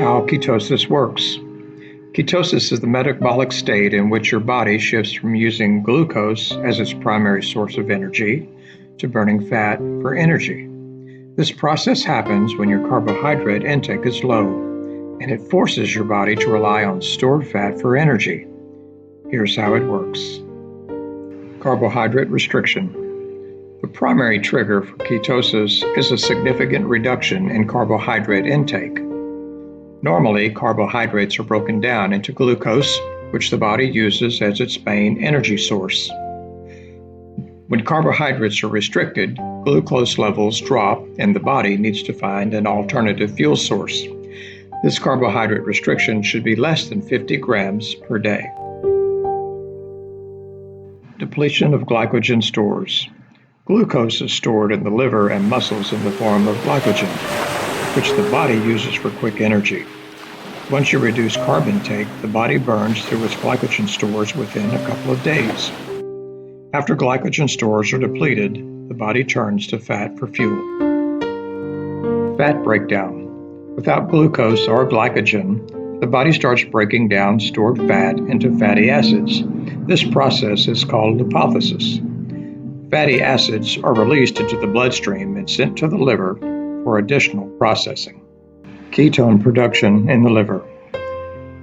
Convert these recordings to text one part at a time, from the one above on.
How ketosis works. Ketosis is the metabolic state in which your body shifts from using glucose as its primary source of energy to burning fat for energy. This process happens when your carbohydrate intake is low, and it forces your body to rely on stored fat for energy. Here's how it works. Carbohydrate restriction. The primary trigger for ketosis is a significant reduction in carbohydrate intake. Normally, carbohydrates are broken down into glucose, which the body uses as its main energy source. When carbohydrates are restricted, glucose levels drop and the body needs to find an alternative fuel source. This carbohydrate restriction should be less than 50 grams per day. Depletion of glycogen stores. Glucose is stored in the liver and muscles in the form of glycogen, which the body uses for quick energy. Once you reduce carb intake, the body burns through its glycogen stores within a couple of days. After glycogen stores are depleted, the body turns to fat for fuel. Fat breakdown. Without glucose or glycogen, the body starts breaking down stored fat into fatty acids. This process is called lipolysis. Fatty acids are released into the bloodstream and sent to the liver for additional processing. Ketone production in the liver.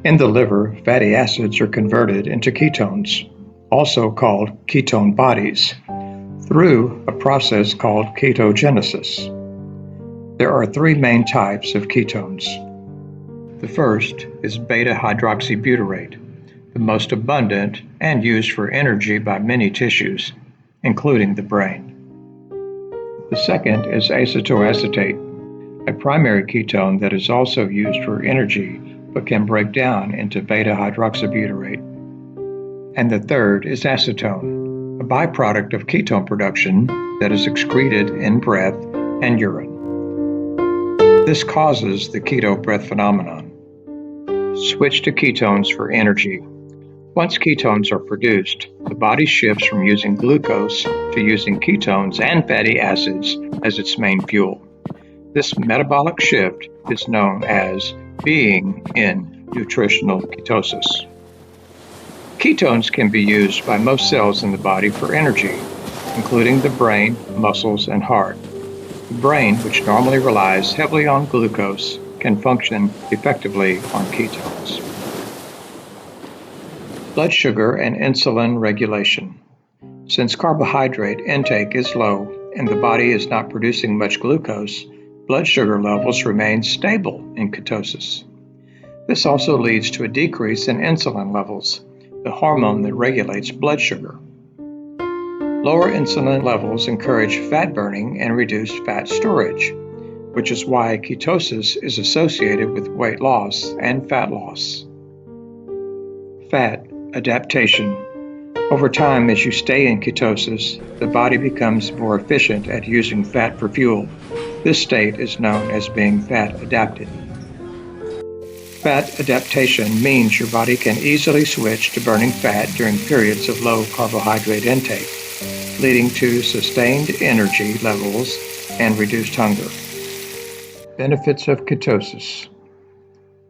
In the liver, fatty acids are converted into ketones, also called ketone bodies, through a process called ketogenesis. There are three main types of ketones. The first is beta-hydroxybutyrate, the most abundant and used for energy by many tissues, including the brain. The second is acetoacetate, a primary ketone that is also used for energy but can break down into beta-hydroxybutyrate. And the third is acetone, a byproduct of ketone production that is excreted in breath and urine. This causes the keto breath phenomenon. Switch to ketones for energy. Once ketones are produced, the body shifts from using glucose to using ketones and fatty acids as its main fuel. This metabolic shift is known as being in nutritional ketosis. Ketones can be used by most cells in the body for energy, including the brain, muscles, and heart. The brain, which normally relies heavily on glucose, can function effectively on ketones. Blood sugar and insulin regulation. Since carbohydrate intake is low and the body is not producing much glucose, blood sugar levels remain stable in ketosis. This also leads to a decrease in insulin levels, the hormone that regulates blood sugar. Lower insulin levels encourage fat burning and reduce fat storage, which is why ketosis is associated with weight loss and fat loss. Fat adaptation. Over time, as you stay in ketosis, the body becomes more efficient at using fat for fuel. This state is known as being fat adapted. Fat adaptation means your body can easily switch to burning fat during periods of low carbohydrate intake, leading to sustained energy levels and reduced hunger. Benefits of ketosis.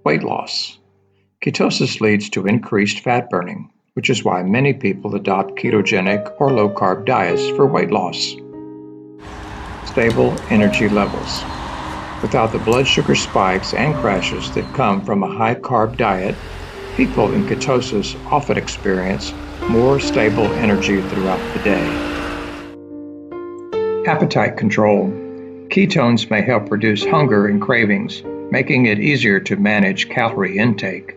Weight loss. Ketosis leads to increased fat burning, which is why many people adopt ketogenic or low-carb diets for weight loss. Stable energy levels. Without the blood sugar spikes and crashes that come from a high-carb diet, people in ketosis often experience more stable energy throughout the day. Appetite control. Ketones may help reduce hunger and cravings, making it easier to manage calorie intake.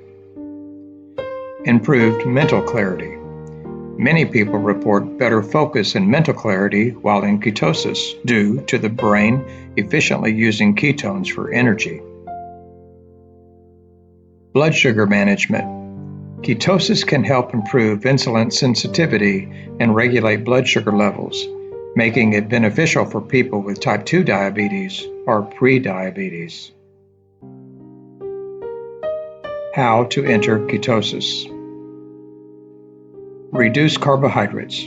Improved mental clarity. Many people report better focus and mental clarity while in ketosis due to the brain efficiently using ketones for energy. Blood sugar management. Ketosis can help improve insulin sensitivity and regulate blood sugar levels, making it beneficial for people with type 2 diabetes or pre-diabetes. How to enter ketosis. Reduce carbohydrates.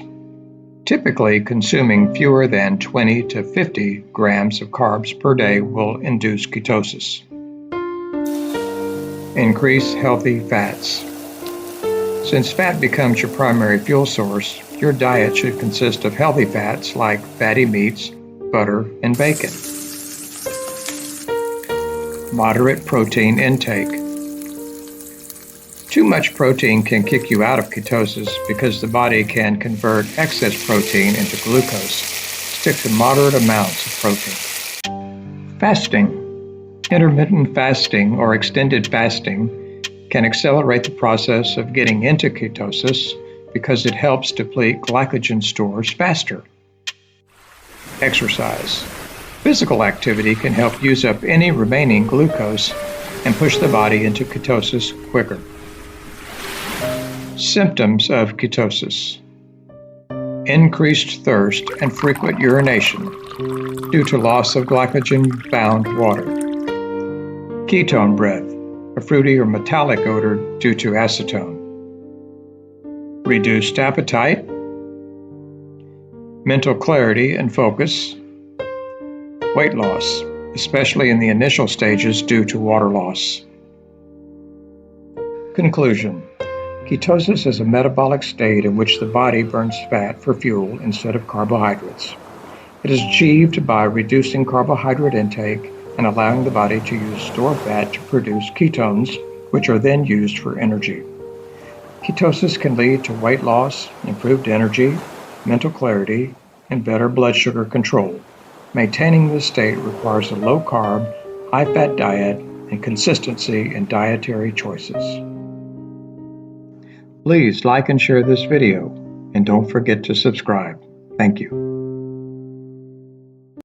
Typically, consuming fewer than 20 to 50 grams of carbs per day will induce ketosis. Increase healthy fats. Since fat becomes your primary fuel source, your diet should consist of healthy fats like fatty meats, butter, and bacon. Moderate protein intake. Too much protein can kick you out of ketosis because the body can convert excess protein into glucose. Stick to moderate amounts of protein. Fasting. Intermittent fasting or extended fasting can accelerate the process of getting into ketosis because it helps deplete glycogen stores faster. Exercise. Physical activity can help use up any remaining glucose and push the body into ketosis quicker. Symptoms of ketosis. Increased thirst and frequent urination due to loss of glycogen-bound water. Ketone breath, a fruity or metallic odor due to acetone. Reduced appetite. Mental clarity and focus. Weight loss, especially in the initial stages due to water loss. Conclusion. Ketosis is a metabolic state in which the body burns fat for fuel instead of carbohydrates. It is achieved by reducing carbohydrate intake and allowing the body to use stored fat to produce ketones, which are then used for energy. Ketosis can lead to weight loss, improved energy, mental clarity, and better blood sugar control. Maintaining this state requires a low-carb, high-fat diet and consistency in dietary choices. Please like and share this video, and don't forget to subscribe. Thank you.